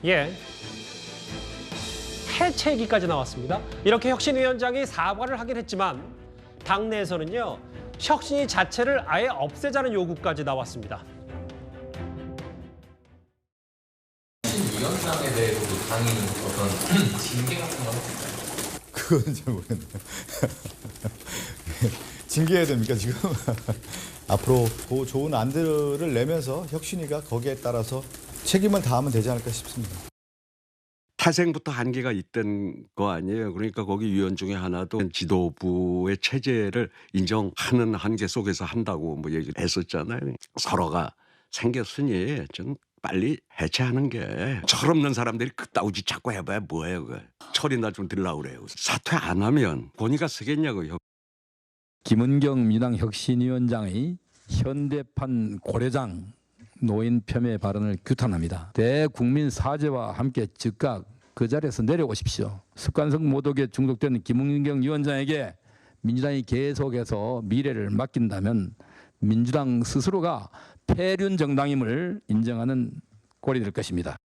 예. 해체 얘기까지 나왔습니다. 이렇게 혁신위원장이 사과를 하긴 했지만 당내에서는요. 혁신위 자체를 아예 없애자는 요구까지 나왔습니다. 혁신위원장에 대해서도 당이 어떤 징계 같은 거 했을까요? 그건 잘 모르겠네요. 징계해야 됩니까 지금? 앞으로 그 좋은 안들을 내면서 혁신위가 거기에 따라서 책임을 다하면 되지 않을까 싶습니다. 태생부터 한계가 있던 거 아니에요. 그러니까 거기 위원 중에 하나도 지도부의 체제를 인정하는 한계 속에서 한다고 뭐 얘기를 했었잖아요. 서로가 생겼으니 좀 빨리 해체하는 게 철없는 사람들이 그따위 짓 자꾸 해봐야 뭐예요. 그거. 철이나 좀 들라고 그래요. 사퇴 안 하면 권위가 쓰겠냐고요. 김은경 민주당 혁신위원장의 현대판 고려장 노인 폄훼 발언을 규탄합니다. 대국민 사죄와 함께 즉각 그 자리에서 내려오십시오. 습관성 모독에 중독된 김은경 위원장에게 민주당이 계속해서 미래를 맡긴다면 민주당 스스로가 폐륜 정당임을 인정하는 꼴이 될 것입니다.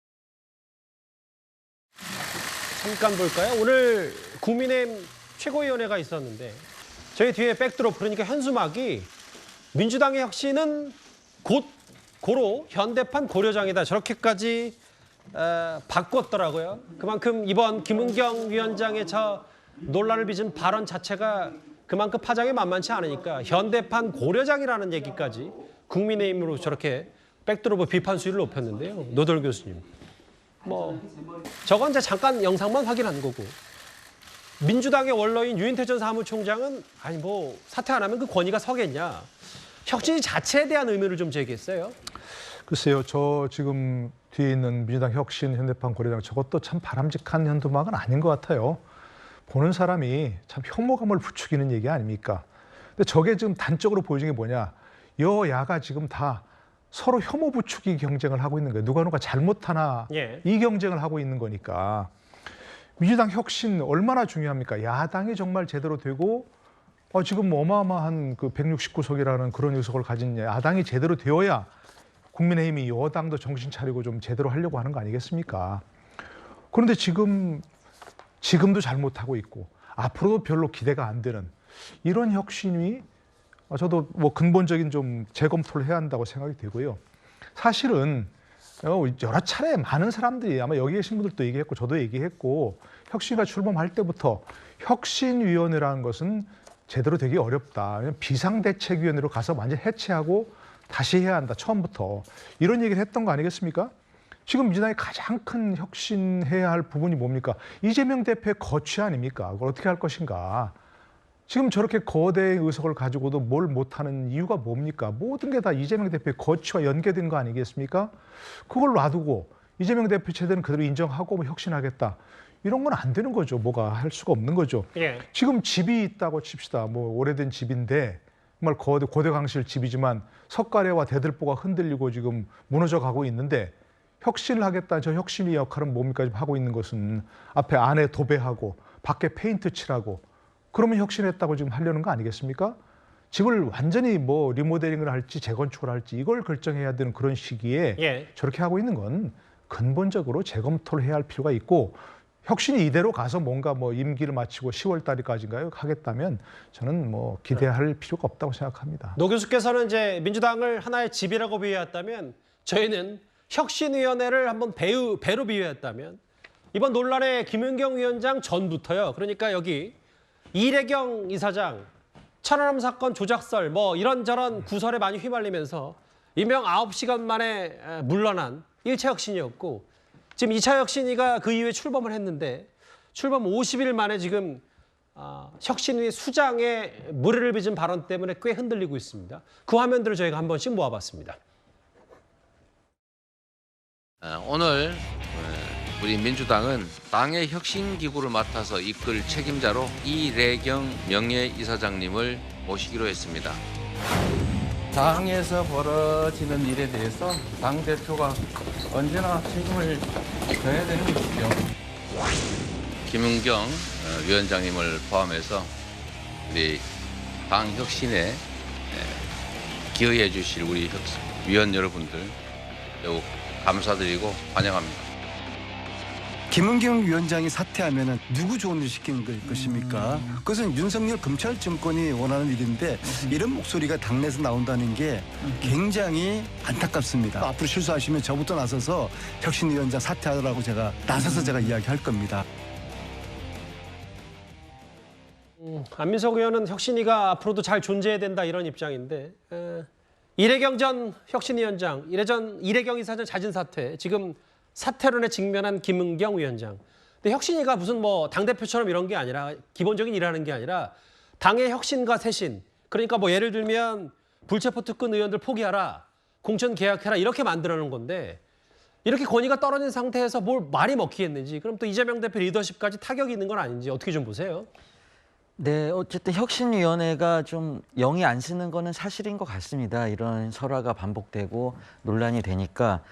잠깐 볼까요? 오늘 국민의힘 최고위원회가 있었는데 저희 뒤에 백드롭 그러니까 현수막이 민주당의 혁신은 곧 고로 현대판 고려장이다. 저렇게까지 바꿨더라고요. 그만큼 이번 김은경 위원장의 저 논란을 빚은 발언 자체가 그만큼 파장이 만만치 않으니까 현대판 고려장이라는 얘기까지 국민의힘으로 저렇게 백드롭의 비판 수위를 높였는데요. 노돌 교수님. 저건 이제 잠깐 영상만 확인한 거고. 민주당의 원로인 유인태 전 사무총장은 아니 사퇴 안 하면 그 권위가 서겠냐. 혁신이 자체에 대한 의문을 좀 제기했어요. 글쎄요, 저 지금 뒤에 있는 민주당 혁신 현대판 고려장 저것도 참 바람직한 현수막은 아닌 것 같아요. 보는 사람이 참 혐오감을 부추기는 얘기 아닙니까? 근데 저게 지금 단적으로 보여준 게 뭐냐? 여야가 지금 다 서로 혐오 부추기 경쟁을 하고 있는 거예요. 누가 잘못하나 예. 이 경쟁을 하고 있는 거니까. 민주당 혁신 얼마나 중요합니까? 야당이 정말 제대로 되고 지금 어마어마한 그 169석이라는 그런 의석을 가진 야당이 제대로 되어야 국민의힘이 여당도 정신 차리고 좀 제대로 하려고 하는 거 아니겠습니까? 그런데 지금도 잘못하고 있고 앞으로도 별로 기대가 안 되는 이런 혁신이 저도 근본적인 좀 재검토를 해야 한다고 생각이 되고요. 사실은 여러 차례 많은 사람들이 아마 여기 계신 분들도 얘기했고 저도 얘기했고 혁신위가 출범할 때부터 혁신위원회라는 것은 제대로 되기 어렵다. 비상대책위원회로 가서 완전 해체하고 다시 해야 한다. 처음부터. 이런 얘기를 했던 거 아니겠습니까? 지금 민주당이 가장 큰 혁신해야 할 부분이 뭡니까? 이재명 대표의 거취 아닙니까? 그걸 어떻게 할 것인가? 지금 저렇게 거대 의석을 가지고도 뭘 못하는 이유가 뭡니까? 모든 게 다 이재명 대표의 거취와 연계된 거 아니겠습니까? 그걸 놔두고 이재명 대표 체제는 그대로 인정하고 혁신하겠다. 이런 건 안 되는 거죠. 뭐가 할 수가 없는 거죠. 예. 지금 집이 있다고 칩시다. 오래된 집인데 정말 고대강실 집이지만 석가래와 대들보가 흔들리고 지금 무너져 가고 있는데 혁신을 하겠다. 저 혁신의 역할은 뭡니까? 지금 하고 있는 것은 앞에 안에 도배하고 밖에 페인트 칠하고 그러면 혁신했다고 지금 하려는 거 아니겠습니까? 집을 완전히 리모델링을 할지 재건축을 할지 이걸 결정해야 되는 그런 시기에 예. 저렇게 하고 있는 건 근본적으로 재검토를 해야 할 필요가 있고 혁신이 이대로 가서 뭔가 임기를 마치고 10월 달까지인가요? 하겠다면 저는 기대할 필요가 없다고 생각합니다. 노 교수께서는 이제 민주당을 하나의 집이라고 비유했다면 저희는 혁신위원회를 한번 배로 비유했다면 이번 논란의 김은경 위원장 전부터요. 그러니까 여기 이래경 이사장 천안함 사건 조작설 이런저런 구설에 많이 휘말리면서 일명 9시간 만에 물러난 1차 혁신이었고 지금 2차 혁신위가 그 이후에 출범을 했는데 출범 50일 만에 지금 혁신위 수장의 무례를 빚은 발언 때문에 꽤 흔들리고 있습니다. 그 화면들을 저희가 한 번씩 모아봤습니다. 오늘 우리 민주당은 당의 혁신기구를 맡아서 이끌 책임자로 이래경 명예이사장님을 모시기로 했습니다. 당에서 벌어지는 일에 대해서 당대표가 언제나 책임을 져야 되는 것이죠. 김은경 위원장님을 포함해서 우리 당 혁신에 기여해 주실 우리 위원 여러분들 매우 감사드리고 환영합니다. 김은경 위원장이 사퇴하면은 누구 좋은 일 시키는 것입니까? 그것은 윤석열 검찰 정권이 원하는 일인데 이런 목소리가 당내에서 나온다는 게 굉장히 안타깝습니다. 앞으로 실수하시면 저부터 나서서 혁신위원장 사퇴하라고 제가 나서서 제가 이야기할 겁니다. 안민석 의원은 혁신위가 앞으로도 잘 존재해야 된다 이런 입장인데 이래경 전 혁신위원장, 이래경 이사장 자진 사퇴, 지금 사퇴론에 직면한 김은경 위원장. 근데 혁신위가 무슨 뭐 당대표처럼 이런 게 아니라 기본적인 일하는 게 아니라 당의 혁신과 쇄신. 그러니까 뭐 예를 들면 불체포 특권 의원들 포기하라, 공천 개혁해라 이렇게 만들어놓은 건데 이렇게 권위가 떨어진 상태에서 뭘 말이 먹히겠는지, 그럼 또 이재명 대표 리더십까지 타격이 있는 건 아닌지 어떻게 좀 보세요? 네, 어쨌든 혁신위원회가 좀 영이 안 쓰는 거는 사실인 것 같습니다. 이런 설화가 반복되고 논란이 되니까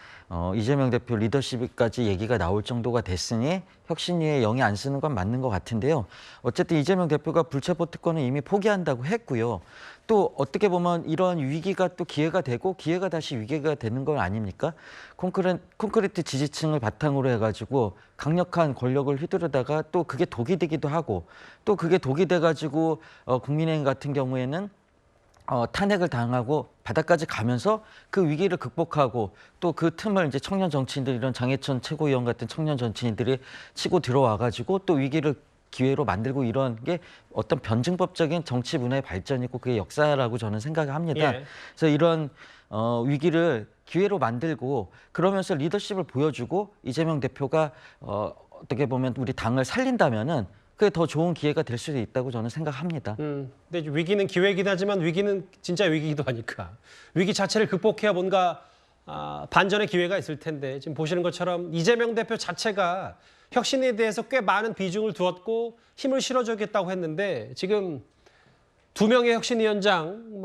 이재명 대표 리더십까지 얘기가 나올 정도가 됐으니 혁신위에 영이 안 쓰는 건 맞는 것 같은데요. 어쨌든 이재명 대표가 불체포 특권은 이미 포기한다고 했고요. 또 어떻게 보면 이런 위기가 또 기회가 되고 기회가 다시 위기가 되는 건 아닙니까? 콘크리트 지지층을 바탕으로 해가지고 강력한 권력을 휘두르다가 또 그게 독이 되기도 하고 또 그게 독이 돼가지고 국민의힘 같은 경우에는 탄핵을 당하고 바닥까지 가면서 그 위기를 극복하고 또 그 틈을 이제 청년 정치인들, 이런 장해천 최고위원 같은 청년 정치인들이 치고 들어와가지고 또 위기를 기회로 만들고, 이런 게 어떤 변증법적인 정치 문화의 발전이고 그게 역사라고 저는 생각을 합니다. 예. 그래서 이런 위기를 기회로 만들고 그러면서 리더십을 보여주고 이재명 대표가 어떻게 보면 우리 당을 살린다면은 그게 더 좋은 기회가 될 수도 있다고 저는 생각합니다. 근데 위기는 기회이긴 하지만 위기는 진짜 위기이기도 하니까 위기 자체를 극복해야 뭔가 반전의 기회가 있을 텐데, 지금 보시는 것처럼 이재명 대표 자체가 혁신에 대해서 꽤 많은 비중을 두었고 힘을 실어주겠다고 했는데 지금 두 명의 혁신위원장,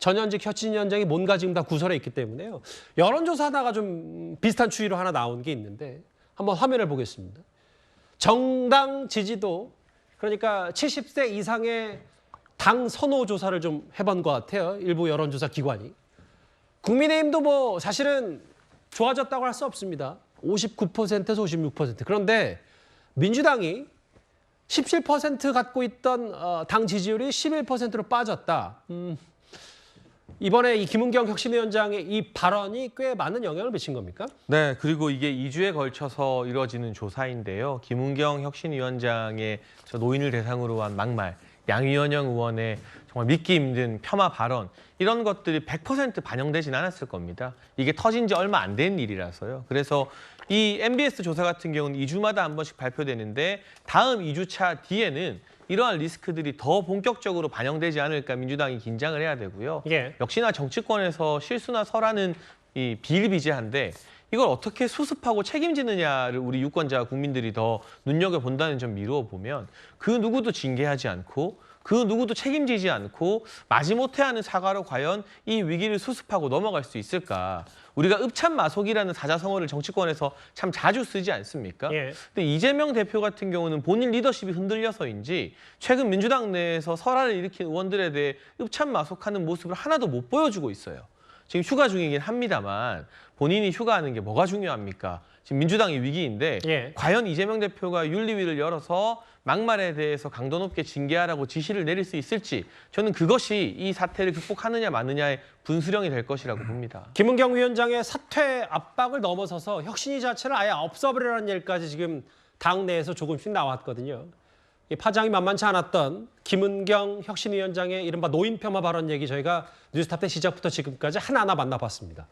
전현직 혁신위원장이 뭔가 지금 다 구설에 있기 때문에요. 여론조사 하나가 좀 비슷한 추이로 하나 나온 게 있는데 한번 화면을 보겠습니다. 정당 지지도, 그러니까 70세 이상의 당 선호 조사를 좀 해본 것 같아요. 일부 여론조사 기관이. 국민의힘도 사실은 좋아졌다고 할 수 없습니다. 59%에서 56%. 그런데 민주당이 17% 갖고 있던 당 지지율이 11%로 빠졌다. 이번에 이 김은경 혁신위원장의 이 발언이 꽤 많은 영향을 미친 겁니까? 네, 그리고 이게 2주에 걸쳐서 이루어지는 조사인데요. 김은경 혁신위원장의 저 노인을 대상으로 한 막말, 양위원영 의원의 정말 믿기 힘든 폄하 발언, 이런 것들이 100% 반영되진 않았을 겁니다. 이게 터진 지 얼마 안 된 일이라서요. 그래서 이 MBS 조사 같은 경우는 2주마다 한 번씩 발표되는데 다음 2주차 뒤에는 이러한 리스크들이 더 본격적으로 반영되지 않을까 민주당이 긴장을 해야 되고요. 예. 역시나 정치권에서 실수나 설화는 비일비재한데 이걸 어떻게 수습하고 책임지느냐를 우리 유권자 국민들이 더 눈여겨본다는 점 미루어 보면 그 누구도 징계하지 않고 그 누구도 책임지지 않고 마지못해 하는 사과로 과연 이 위기를 수습하고 넘어갈 수 있을까? 우리가 읍참마속이라는 사자성어를 정치권에서 참 자주 쓰지 않습니까? 예. 근데 이재명 대표 같은 경우는 본인 리더십이 흔들려서인지 최근 민주당 내에서 설화를 일으킨 의원들에 대해 읍참마속하는 모습을 하나도 못 보여주고 있어요. 지금 휴가 중이긴 합니다만 본인이 휴가하는 게 뭐가 중요합니까? 지금 민주당이 위기인데 예. 과연 이재명 대표가 윤리위를 열어서 막말에 대해서 강도 높게 징계하라고 지시를 내릴 수 있을지, 저는 그것이 이 사태를 극복하느냐 마느냐의 분수령이 될 것이라고 봅니다. 김은경 위원장의 사퇴 압박을 넘어서서 혁신위 자체를 아예 없애버리라는 얘기까지 지금 당 내에서 조금씩 나왔거든요. 이 파장이 만만치 않았던 김은경 혁신위원장의 이른바 노인 폄하 발언 얘기 저희가 뉴스탑 때 시작부터 지금까지 하나하나 만나봤습니다.